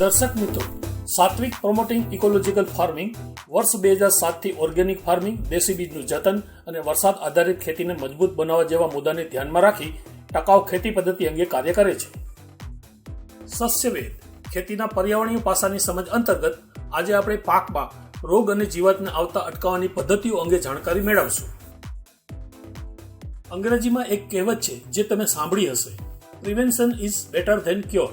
દર્શક મિત્રો, સાત્વિક promoting ecological farming વર્ષ 2007થી ઓર્ગેનિક ફાર્મિંગ, દેશી બીજનું જતન અને વરસાદ આધારિત ખેતીને મજબૂત બનાવવા જેવા મુદ્દાને ધ્યાનમાં રાખી ટકાઉ ખેતી પદ્ધતિ અંગે કાર્ય કરે છે. સસ્યવેદ ખેતીના પર્યાવરણીય પાસાની સમજ અંતર્ગત આજે આપણે પાકમાં રોગ અને જીવાતને આવતા અટકાવવાની પદ્ધતિઓ અંગે જાણકારી મેળવશું. અંગ્રેજીમાં એક કહેવત છે જે તમે સાંભળી હશે, prevention is better than cure.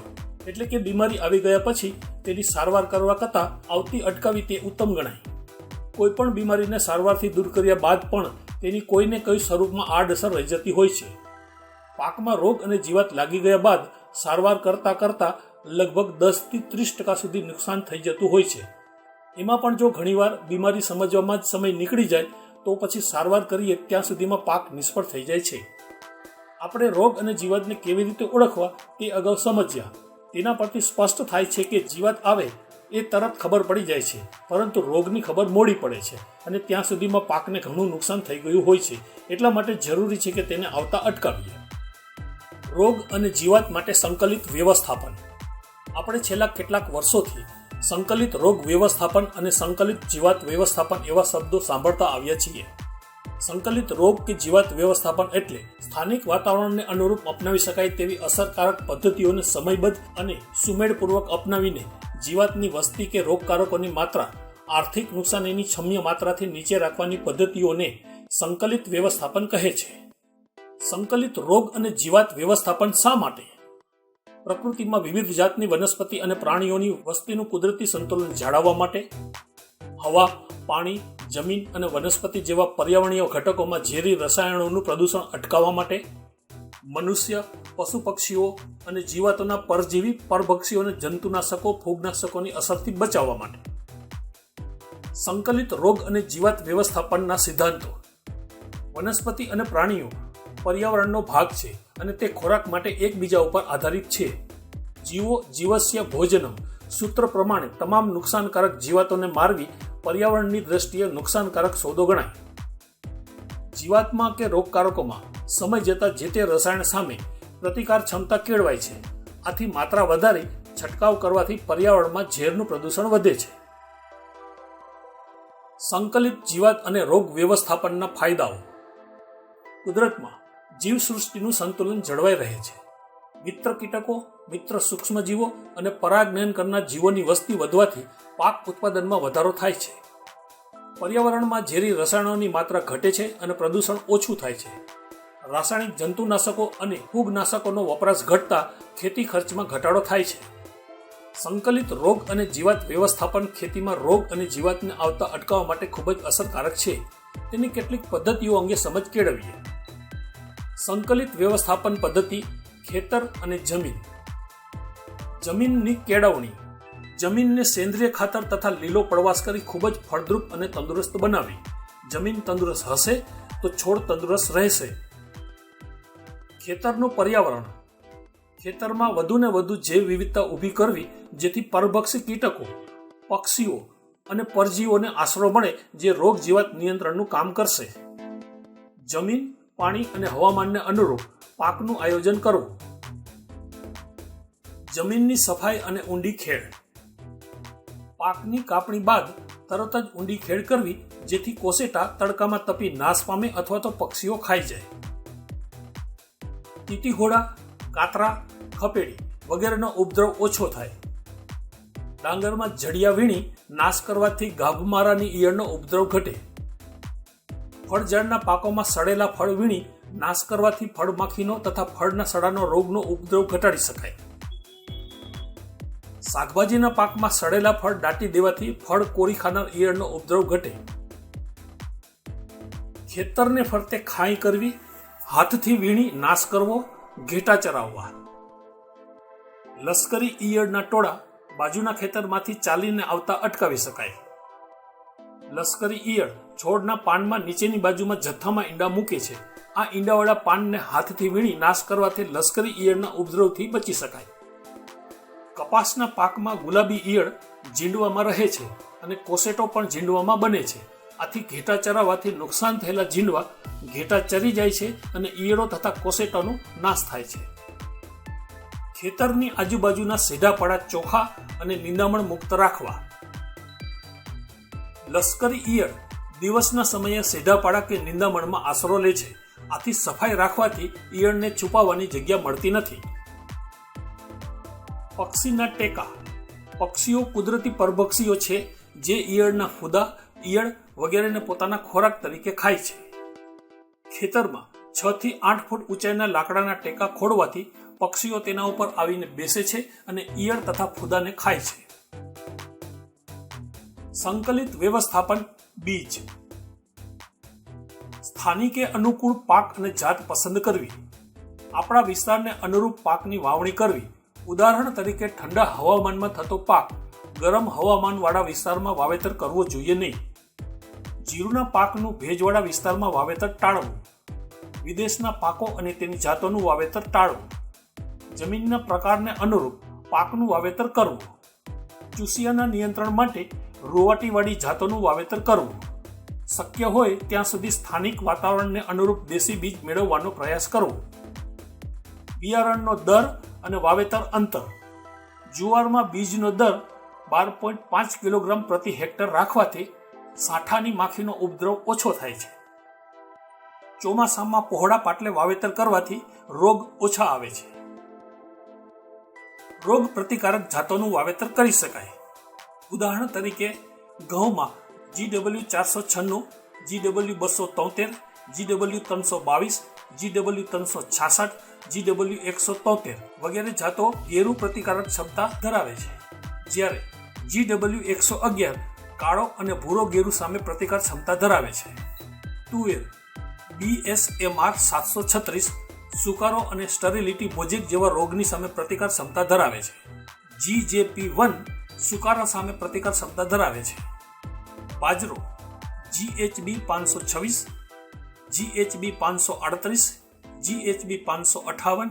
એટલે કે બીમારી આવી ગયા પછી તેની સારવાર કરવા કરતાં આવતી અટકાવી તે ઉત્તમ ગણાય. કોઈ પણ બીમારીને સારવારથી દૂર કર્યા બાદ પણ તેની કોઈને કોઈ સ્વરૂપમાં આડઅસર રહી જતી હોય છે. પાકમાં રોગ અને જીવાત લાગી ગયા બાદ સારવાર કરતા લગભગ 10-30% સુધી નુકસાન થઈ જતું હોય છે. એમાં પણ જો ઘણીવાર બીમારી સમજવામાં જ સમય નીકળી જાય તો પછી સારવાર કરીએ ત્યાં સુધીમાં પાક નિષ્ફળ થઈ જાય છે. આપણે રોગ અને જીવાતને કેવી રીતે ઓળખવા તે અગાઉ સમજ્યા. તેના પરથી સ્પષ્ટ થાય છે કે જીવાત આવે એ તરત ખબર પડી જાય છે, પરંતુ રોગની ખબર મોડી પડે છે અને ત્યાં સુધીમાં પાકને ઘણું નુકસાન થઈ ગયું હોય છે. એટલા માટે જરૂરી છે કે તેને આવતા અટકાવીએ. રોગ અને જીવાત માટે સંકલિત વ્યવસ્થાપન. આપણે છેલ્લા કેટલાક વર્ષોથી સંકલિત રોગ વ્યવસ્થાપન અને સંકલિત જીવાત વ્યવસ્થાપન એવા શબ્દો સાંભળતા આવ્યા છીએ. સંકલિત રોગ કે જીવાત વ્યવસ્થાપન એટલે સ્થાનિક વાતાવરણને અનુરૂપ અપનાવી શકાય તેવી અસરકારક પદ્ધતિઓને સમયબદ્ધ અને સુમેળપૂર્વક અપનાવીને જીવાતની વસ્તી કે રોગકારકોની માત્રા આર્થિક નુકસાનીની ક્ષમ્ય માત્રાથી નીચે રાખવાની પદ્ધતિઓને સંકલિત વ્યવસ્થાપન કહે છે. સંકલિત રોગ અને જીવાત વ્યવસ્થાપન શા માટે? પ્રકૃતિમાં વિવિધ જાતની વનસ્પતિ અને પ્રાણીઓની વસ્તીનું કુદરતી સંતુલન જાળવવા માટે, હવા, પાણી, જમીન અને વનસ્પતિ જેવા પર્યાવરણીય ઘટકોમાં ઝેરી રસાયણોનું પ્રદૂષણ અટકાવવા માટે, મનુષ્ય, પશુ પક્ષીઓ અને જીવાતોના પરજીવી પરભક્ષીઓ અને જંતુનાશકો ફૂગનાશકોની અસરથી બચાવવા માટે. સંકલિત રોગ અને જીવાત વ્યવસ્થાપનના સિદ્ધાંતો. વનસ્પતિ અને પ્રાણીઓ પર્યાવરણનો ભાગ છે અને તે ખોરાક માટે એકબીજા ઉપર આધારિત છે. જીવો જીવસ્ય ભોજનમ સૂત્ર પ્રમાણે તમામ નુકસાનકારક જીવાતોને મારવી પર્યાવરણની દ્રષ્ટિએ નુકસાનકારક સોદો ગણાય. જીવાતમાં કે રોગકારકોમાં સમય જતાં જે તે રસાયણ સામે પ્રતિકાર ક્ષમતા કેળવાય છે. આથી માત્રા વધારી છંટકાવ કરવાથી પર્યાવરણમાં ઝેરનું પ્રદૂષણ વધે છે. સંકલિત જીવાત અને રોગ વ્યવસ્થાપનના ફાયદાઓ. કુદરતમાં જીવસૃષ્ટિનું સંતુલન જળવાઈ રહે છે. મિત્ર કીટકો, મિત્ર સૂક્ષ્મજીવો અને પરાગનયન કરનાર જીવોની વસ્તી વધવાથી પાક ઉત્પાદનમાં વધારો થાય છે. પર્યાવરણમાં ઝેરી રસાયણોની માત્રા ઘટે છે અને પ્રદૂષણ ઓછું થાય છે. રાસાયણિક જંતુનાશકો અને ફૂગનાશકોનો વપરાશ ઘટતા ખેતી ખર્ચમાં ઘટાડો થાય છે. સંકલિત રોગ અને જીવાત વ્યવસ્થાપન ખેતીમાં રોગ અને જીવાતને આવતા અટકાવવા માટે ખૂબ જ અસરકારક છે. તેની કેટલીક પદ્ધતિઓ અંગે સમજ કેળવીએ. સંકલિત વ્યવસ્થાપન પદ્ધતિ, ખેતર અને જમીન. જમીનની કેળવણી. જમીનને સેન્દ્રિય ખાતર તથા લીલો પડવાશ કરી ખૂબ જ ફળદ્રુપ અને તંદુરસ્ત બનાવી. જમીન તંદુરસ્ત હશે તો છોડ તંદુરસ્ત રહેશે. ખેતરનું પર્યાવરણ. ખેતરમાં વધુને વધુ જૈવ વિવિધતા ઊભી કરવી જેથી પરભક્ષી કીટકો, પક્ષીઓ અને પરજીવીઓને આશરો મળે જે રોગ જીવાત નિયંત્રણનું કામ કરશે. જમીન, પાણી અને હવામાનને અનુરૂપ પાકનું આયોજન કરવું. જમીનની સફાઈ અને ઊંડી ખેડ. પાકની કાપણી બાદ તરત જ ઊંડી ખેડ કરવી જેથી કોસેટા તડકામાં તપી નાશ પામે અથવા તો પક્ષીઓ ખાઈ જાય. તીતીઘોડા, કાતરા, ખપેડી વગેરેનો ઉપદ્રવ ઓછો થાય. ડાંગરમાં જડિયા વીણી નાશ કરવાથી ગાભમારાની ઈયળનો ઉપદ્રવ ઘટે. ફળઝાડના પાકોમાં સડેલા ફળ વીણી નાશ કરવાથી ફળમાખીનો તથા ફળના સડાનો રોગનો ઉપદ્રવ ઘટાડી શકાય. શાકભાજીના પાકમાં સડેલા ફળ દાટી દેવાથી ફળ કોરી ખાનાર ઈયળનો ઉપદ્રવ ઘટે. ખેતરને ફરતે ખાઈ કરવી, હાથથી વીણી નાશ કરવો, ઘેટા ચરાવવા. લશ્કરી ઈયળના ટોળા બાજુના ખેતરમાંથી ચાલીને આવતા અટકાવી શકાય. લશ્કરી ઈયળ છોડના પાનમાં નીચેની બાજુમાં જથ્થામાં ઈંડા મૂકે છે. આ ઈંડાવાળા પાનને હાથથી વીણી નાશ કરવાથી લશ્કરી ઈયળના ઉપદ્રવથી બચી શકાય. કપાસના પાકમાં ગુલાબી ઈયળ ઝીંડવામાં રહે છે અને કોસેટો પણ ઝીંડવામાં બને છે. આથી ઘેટા ચરાવવાથી નુકસાન થયેલા ઝીંડવા ઘેટા ચરી જાય છે અને ઈયળો તથા કોસેટાનો નાશ થાય છે. ખેતરની આજુબાજુના સીધાપડા ચોખ્ખા અને નિંદામણ મુક્ત રાખવા. લશ્કરી ઈયળ દિવસના સમયે સીધાપડા કે નિંદામણમાં આશરો લે છે. આથી સફાઈ રાખવાથી ઈયળને છુપાવવાની જગ્યા મળતી નથી. પક્ષીના ટેકા. પક્ષીઓ કુદરતી પરભક્ષીઓ છે જે ઈયળના ફૂદા, ઈયળ વગેરેને પોતાના ખોરાક તરીકે ખાય છે. ખેતરમાં 6 થી 8 ફૂટ ઊંચાઈના લાકડાના ટેકા ખોડવાથી પક્ષીઓ તેના ઉપર આવીને બેસે છે અને ઈયળ તથા ફૂદાને ખાય છે. સંકલિત વ્યવસ્થાપન બીજ. સ્થાનિકે અનુકૂળ પાક અને જાત પસંદ કરવી. આપણા વિસ્તારને અનુરૂપ પાકની વાવણી કરવી. ઉદાહરણ તરીકે ઠંડા હવામાનમાં થતો પાક ગરમ હવામાનવાળા વિસ્તારમાં વાવેતર કરવો જોઈએ નહીં. જીરુના પાકનું ભેજવાળા વિસ્તારમાં વાવેતર ટાળવું. વિદેશના પાકો અને તેની જાતોનું વાવેતર ટાળવું. જમીનના પ્રકારને અનુરૂપ પાકનું વાવેતર કરવું. ચૂસિયાના નિયંત્રણ માટે રૂવાટીવાળી જાતોનું વાવેતર કરવું. શક્ય હોય ત્યાં સુધી સ્થાનિક વાતાવરણને અનુરૂપ દેશી બીજ મેળવવાનો પ્રયાસ કરવો. બિયારણનો દર અને વાવેતર અંતર. જુવારમાં બીજનો દર 12.5 કિલોગ્રામ પ્રતિ હેક્ટર રાખવાથી સાંઠાની માખીનો ઉપદ્રવ ઓછો થાય છે. ચોમાસામાં પહોળા પાટલે વાવેતર કરવાથી રોગ ઓછા આવે છે. રોગ પ્રતિકારક જાતોનું વાવેતર કરી શકાય. ઉદાહરણ તરીકે ઘઉંમાં GW496, GW273, GW322, GW366, GW173 વગેરે જાતો ગેરુ પ્રતિકારક ક્ષમતા ધરાવે છે. જ્યારે GW111 કાળો અને ભૂરો ગેરુ સામે પ્રતિકાર ક્ષમતા ધરાવે છે. તુવેર BSMR 736 સુકારો અને સ્ટરીલિટી મોઝેક જેવા રોગની સામે પ્રતિકાર ક્ષમતા ધરાવે છે. GJP1 સુકારા સામે પ્રતિકાર ક્ષમતા ધરાવે છે. બાજરો GHB 526, GHB 538, GHB 558,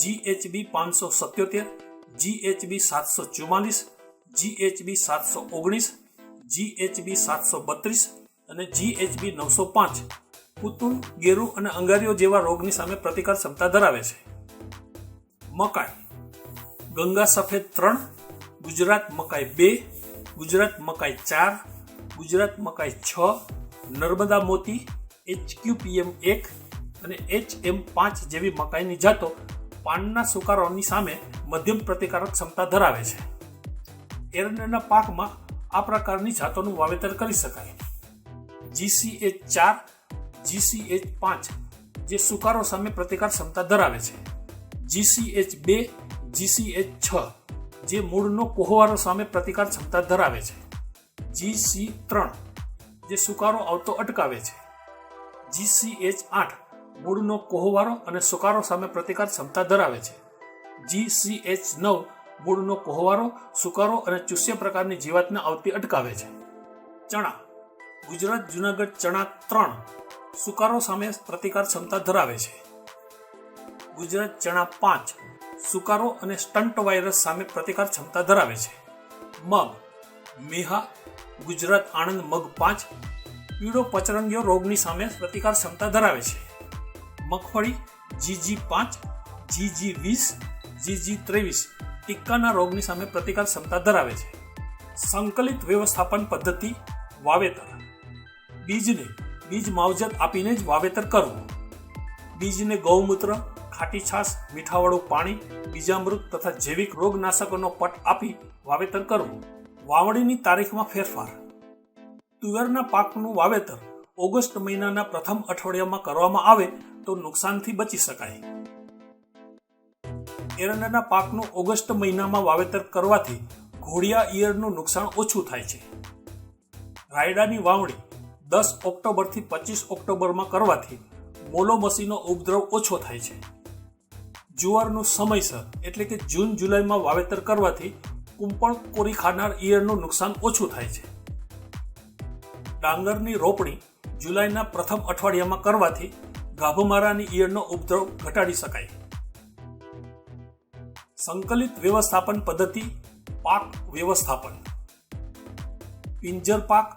GHB 577, GHB 744, GHB 719, GHB 732 અને GHB 905 પુતુલ, ગેરુ અને અંગારીઓ જેવા રોગની સામે પ્રતિકાર ક્ષમતા ધરાવે છે. મકાઈ ગંગા સફેદ 3, ગુજરાત મકાઈ 2, ગુજરાત મકાઈ 4, ગુજરાત મકાઈ 6, નર્મદા મોતી, HQPM 1 અને HM5 જેવી મકાઈની જાતો પાનના સુકારાની સામે મધ્યમ પ્રતિકારક ક્ષમતા ધરાવે છે. એરંડાના પાકમાં આ પ્રકારની જાતોનું વાવેતર કરી શકાય. GCH4, GCH5 જે સુકારો સામે પ્રતિકાર ક્ષમતા ધરાવે છે. GCH2, GCH6 જે મૂળનો કોહવારો સામે પ્રતિકાર ક્ષમતા ધરાવે છે. GC3 જે સુકારો આવતો અટકાવે છે. GCH8 મૂળનો કોહવારો અને સુકારો સામે પ્રતિકાર ક્ષમતા ધરાવે છે. GCH9 મૂળનો કોહવારો, સુકારો અને ચૂસ્ય પ્રકારની જીવાતને આવતી અટકાવે છે. ચણા ગુજરાત જુનાગઢ ચણા 3 સુકારો સામે પ્રતિકાર ક્ષમતા ધરાવે છે. ગુજરાત ચણા 5 સુકારો અને સ્ટન્ટ વાયરસ સામે પ્રતિકાર ક્ષમતા ધરાવે છે. મગ મેહા ગુજરાત આણંદ મગ 5 પીળો પચરંગીયો રોગની સામે પ્રતિકાર ક્ષમતા ધરાવે છે. મગફળી GG5, GG20, GG23 ટીક્કાના રોગની સામે પ્રતિકાર ક્ષમતા ધરાવે છે. સંકલિત વ્યવસ્થાપન પદ્ધતિ વાવેતર. બીજને બીજ માવજત આપીને જ વાવેતર કરવું. બીજને ગૌમૂત્ર, ખાટી છાશ, મીઠાવાળું પાણી, બીજામૃત તથા જૈવિક રોગનાશકોનો પટ આપી વાવેતર કરવું. વાવણીની તારીખમાં ફેરફાર. તુવેરના પાકનું વાવેતર ઓગસ્ટ મહિનાના પ્રથમ અઠવાડિયામાં કરવામાં આવે તો નુકસાનથી બચી શકાય. એરંડાના પાકનું ઓગસ્ટ મહિનામાં વાવેતર કરવાથી ઘોડિયા ઈયળનું નુકસાન ઓછું થાય છે. રાયડાની વાવણી 10 ઓક્ટોબરથી 25 ઓક્ટોબરમાં કરવાથી મોલોમસીનો ઉપદ્રવ ઓછો થાય છે. જુવારનું સમયસર એટલે કે જૂન જુલાઈમાં વાવેતર કરવાથી કુંપળ કોરી ખાનાર ઈયળનું નુકસાન ઓછું થાય છે. ડાંગરની રોપણી જુલાઈના પ્રથમ અઠવાડિયામાં કરવાથી ગાભમારાની ઈયળનો ઉપદ્રવ ઘટાડી શકાય. સંકલિત વ્યવસ્થાપન પદ્ધતિ પાક વ્યવસ્થાપન. પિંજર પાક,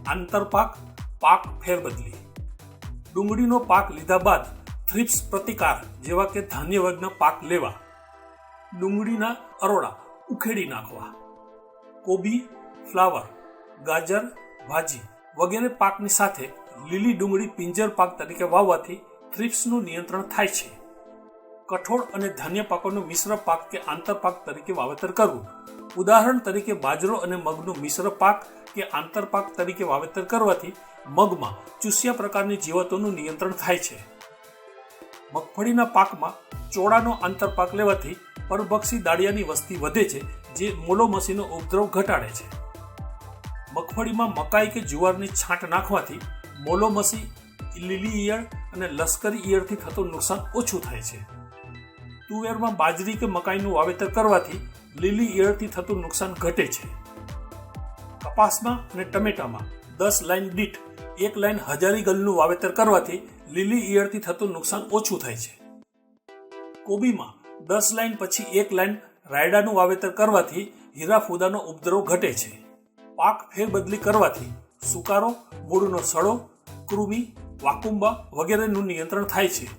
આંતરપાક, પાક ફેરબદલી. ડુંગળીનો પાક લીધા બાદ થ્રિપ્સ પ્રતિકાર જેવા કે ધાન્ય વર્ગના પાક લેવા. ડુંગળીના અરોડા ઉખેડી નાખવા. કોબી, ફ્લાવર, ગાજર, ભાજી વગેરે પાકની સાથે લીલી ડુંગળી પિંજર પાક તરીકે વાવવાથી થ્રિપ્સનું નિયંત્રણ થાય છે. કઠોળ અને ધાન્ય પાકોનું મિશ્ર પાક કે આંતરપાક તરીકે વાવેતર કરવું. ઉદાહરણ તરીકે બાજરો અને મગનું મિશ્ર પાક કે આંતરપાક તરીકે વાવેતર કરવાથી મગમાં ચૂસ્યા પ્રકારની જીવાતોનું નિયંત્રણ થાય છે. મગફળીના પાકમાં ચોળાનો આંતરપાક લેવાથી પરભક્ષી દાળિયાની વસ્તી વધે છે, જે મોલોમસીનો ઉપદ્રવ ઘટાડે છે. મગફળીમાં મકાઈ કે જુવારની છાંટ નાખવાથી મોલોમસી, લીલી ઈયળ અને લશ્કરી ઈયળથી થતું નુકસાન ઓછું થાય છે. તુવેરમાં બાજરી કે મકાઈનું વાવેતર કરવાથી લીલી ઈયળથી થતું નુકસાન ઘટે છે. કપાસમાં અને ટમેટામાં 10 લાઈન દીઠ 1 લાઈન હજારી ગલનું વાવેતર કરવાથી લીલી ઈયળથી થતું નુકસાન ઓછું થાય છે. કોબીમાં 10 લાઈન પછી 1 લાઈન રાયડાનું વાવેતર કરવાથી હીરાફૂદાનો ઉપદ્રવ ઘટે છે. પાક ફેરબદલી કરવાથી સુકારો, મૂળનો સડો, કૃમિ, વાકુંબા વગેરેનું નિયંત્રણ થાય છે.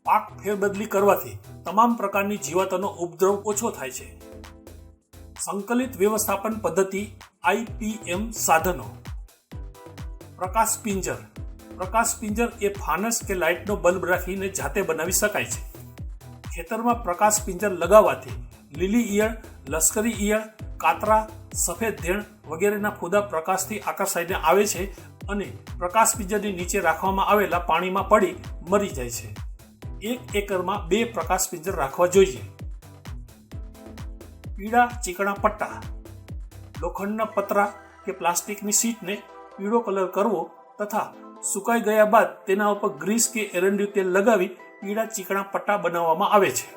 પાક ફેરબદલી કરવાથી તમામ પ્રકારની જીવાતોનો ઉપદ્રવ ઓછો થાય છે. સંકલિત વ્યવસ્થાપન પદ્ધતિ IPM સાધનો. પ્રકાશ પિંજર. પ્રકાશ પિંજર એ ફાનસ કે લાઇટનો બલ્બ રાખીને જાતે બનાવી શકાય છે. ખેતરમાં પ્રકાશ પિંજર લગાવવાથી લીલી ઈયળ, લશ્કરી ઈયળ, કાતરા, સફેદ ધેણ વગેરેના ફૂદા પ્રકાશથી આકર્ષાઈને આવે છે અને પ્રકાશ પિંજરની નીચે રાખવામાં આવેલા પાણીમાં પડી મરી જાય છે. 1 એકરમાં 2 પ્રકાશ પિંજર રાખવા જોઈએ. પીળા ચીકણા પટ્ટા. લોખંડના પતરા કે પ્લાસ્ટિકની શીટને પીળો કલર કરવો તથા સુકાઈ ગયા બાદ તેના ઉપર ગ્રીસ કે એરંડિયું તેલ લગાવી પીળા ચીકણા પટ્ટા બનાવવામાં આવે છે.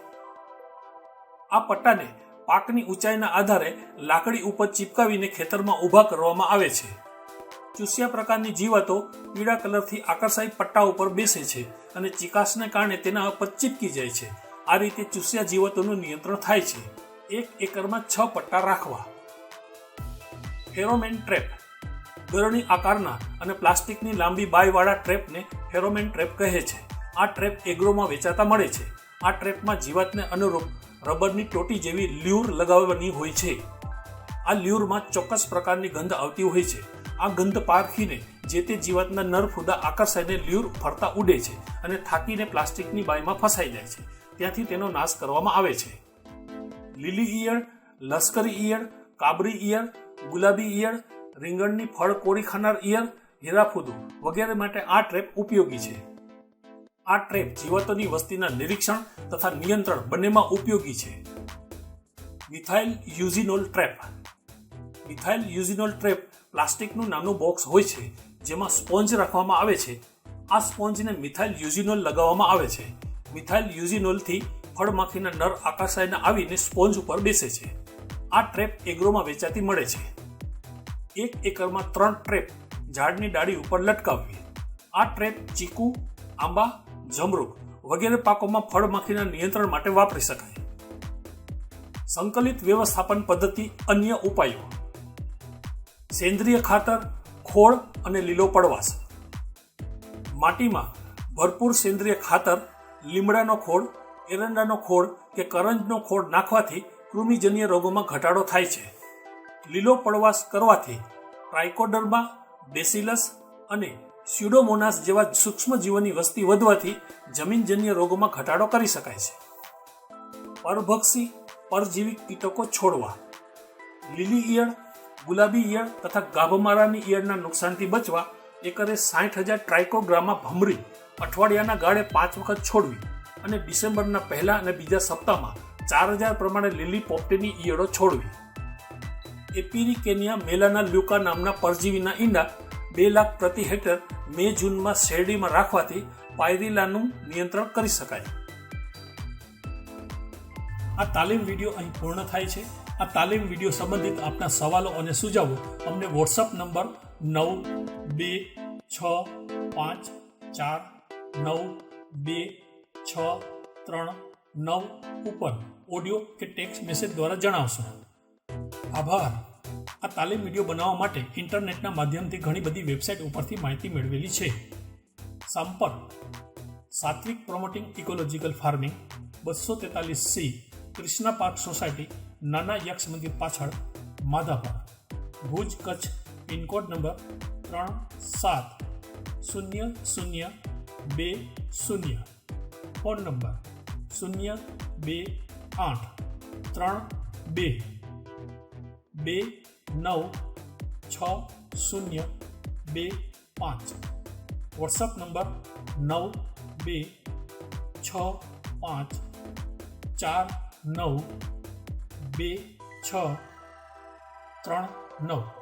આ પટ્ટાને પાકની ઊંચાઈના આધારે લાકડી ઉપર ચિપકાવીને ખેતરમાં ઊભા કરવામાં આવે છે. ચૂસ્યા પ્રકારની જીવાતો પીળા કલરથી આકર્ષાઈ પટ્ટા ઉપર બેસે છે અને ચિકાસને કારણે તેના ઉપર ચીપકી જાય છે. આ રીતે ચૂસ્યા જીવાતોનું નિયંત્રણ થાય છે. 1 એકરમાં 6 પટ્ટા રાખવા. Pheromone trap. ગરણી આકારના અને પ્લાસ્ટિકની લાંબી બાયવાળા ટ્રેપને ફેરોમેન ટ્રેપ કહે છે. આ ટ્રેપ એગ્રોમાં વેચાતા મળે છે. આ ટ્રેપમાં જીવાતને અનુરૂપ રબરની ટોટી જેવી લ્યુર લગાવવાની હોય છે. આ લ્યુરમાં ચોક્કસ પ્રકારની ગંધ આવતી હોય છે. આ ગંધ પારખીને જે તે જીવાતના નર ફૂદા આકર્ષાઈને લ્યુર ફરતા ઉડે છે અને થાકીને પ્લાસ્ટિકની બાયમાં ફસાઈ જાય છે. ત્યાંથી તેનો નાશ કરવામાં આવે છે. લીલી ઈયળ, લશ્કરી ઈયળ, કાબરી ઈયળ, ગુલાબી ઈયળ, રીંગણની ફળ કોરી ખાનાર ઈયળ, હીરાફૂદું વગેરે માટે આ ટ્રેપ ઉપયોગી છે. આ ટ્રેપ જીવાતોની વસ્તીના નિરીક્ષણ તથા નિયંત્રણ બંનેમાં ઉપયોગી છે. Methyl eugenol trap. Methyl eugenol trap પ્લાસ્ટિકનું નાનું બોક્સ હોય છે, જેમાં સ્પોન્જ રાખવામાં આવે છે. આ સ્પોન્જને મિથાઇલ યુઝિનોલ લગાવવામાં આવે છે. મિથાઇલ યુઝિનોલથી ફળમાખીના નર આકર્ષાઈને આવીને સ્પોન્જ ઉપર બેસે છે. આ ટ્રેપ એગ્રોમાં વેચાતી મળે છે. 1 એકરમાં 3 ટ્રેપ ઝાડની ડાળી ઉપર લટકાવવી. આ ટ્રેપ ચીકુ, આંબા, જમરૂખ વગેરે પાકોમાં ફળમાખીના નિયંત્રણ માટે વાપરી શકાય. સંકલિત વ્યવસ્થાપન પદ્ધતિ અન્ય ઉપાયો. સેન્દ્રિય ખાતર, ખોળ અને લીલો પડવાશ. માટીમાં ભરપૂર સેન્દ્રિય ખાતર, લીમડાનો ખોળ, એરંડાનો ખોળ કે કરંજનો ખોળ નાખવાથી કૃમિજન્ય રોગોમાં ઘટાડો થાય છે. લીલો પડવાશ કરવાથી ટ્રાઇકોડર્મા, બેસિલસ અને સ્યુડોમોનાસ જેવા સૂક્ષ્મજીવોની વસ્તી વધવાથી જમીનજન્ય રોગોમાં ઘટાડો કરી શકાય છે. પરભક્ષી, પરજીવી કીટકો છોડવા. લીલી ઈયળ, ગુલાબી ઈયળ તથા ગાભમારાની ઈયળના નુકસાનથી બચવા એકરે 60,000 ટ્રાઇકોગ્રામા ભમરી અઠવાડિયાના ગાળે 5 વખત છોડવી અને ડિસેમ્બરના પહેલા અને બીજા સપ્તાહમાં 4,000 પ્રમાણે લીલી પોપટીની ઈયળો છોડવી. એપિરિકેનિયા મેલાના લ્યુકા નામના પરજીવીના ઈંડા 2 લાખ પ્રતિ હેક્ટર મે-જૂનમાં શેરડીમાં રાખવાથી પાયરીલાનું નિયંત્રણ કરી શકાય. આ તાલીમ વિડીયો અહીં પૂર્ણ થાય છે. આ તાલીમ વિડીયો સંબંધિત આપના સવાલો અને સુઝાવો અમને વોટ્સઅપ નંબર 9265492639 ઉપર ઓડિયો કે ટેક્સ્ટ મેસેજ દ્વારા જણાવશો. આભાર. આ તાલીમ વિડીયો બનાવવા માટે ઇન્ટરનેટના માધ્યમથી ઘણી બધી વેબસાઇટ ઉપરથી માહિતી મેળવેલી છે. સંપર્ક Satvik promoting ecological farming 243C Krishna park society, નાના યક્ષ મંદિર પાછળ, Madhapar, Bhuj, Kutch, pin code number 370020. Phone number 02832296025. WhatsApp number 9265492639.